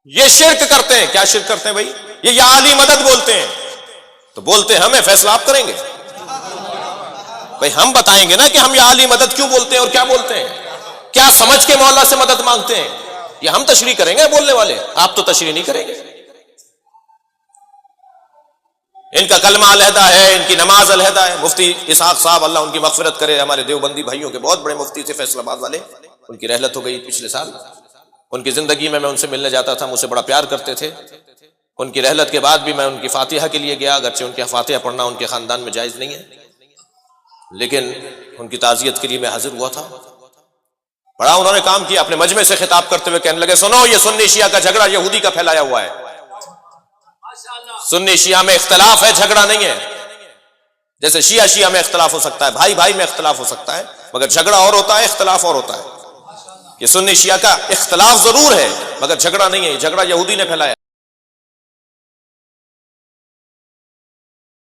یہ شرک کرتے ہیں. کیا شرک کرتے ہیں بھائی؟ یہ یا علی مدد بولتے ہیں. تو بولتے ہیں ہمیں، فیصلہ آپ کریں گے بھائی. ہم بتائیں گے نا کہ ہم یا علی مدد کیوں بولتے ہیں اور کیا بولتے ہیں، کیا سمجھ کے مولا سے مدد مانگتے ہیں. یہ ہم تشریح کریں گے بولنے والے، آپ تو تشریح نہیں کریں گے. ان کا کلمہ علیحدہ ہے، ان کی نماز علیحدہ ہے. مفتی اسحاق صاحب اللہ ان کی مغفرت کرے، ہمارے دیوبندی بھائیوں کے بہت بڑے مفتی تھے فیصل آباد والے، ان کی رحلت ہو گئی پچھلے سال. ان کی زندگی میں ان سے ملنے جاتا تھا، مجھ سے بڑا پیار کرتے تھے. ان کی رحلت کے بعد بھی میں ان کی فاتحہ کے لیے گیا، اگرچہ ان کی فاتحہ پڑھنا ان کے خاندان میں جائز نہیں ہے، لیکن ان کی تعزیت کے لیے میں حاضر ہوا تھا. بڑا انہوں نے کام کیا. اپنے مجمع سے خطاب کرتے ہوئے کہنے لگے سنو، یہ سنی شیعہ کا جھگڑا یہودی کا پھیلایا ہوا ہے. سنی شیعہ میں اختلاف ہے، جھگڑا نہیں ہے. جیسے شیعہ میں اختلاف ہو سکتا ہے، بھائی بھائی میں اختلاف ہو سکتا ہے، مگر جھگڑا اور ہوتا ہے، اختلاف اور ہوتا ہے. یہ سنی شیعہ کا اختلاف ضرور ہے مگر جھگڑا نہیں ہے. یہ جھگڑا یہودی نے پھیلایا.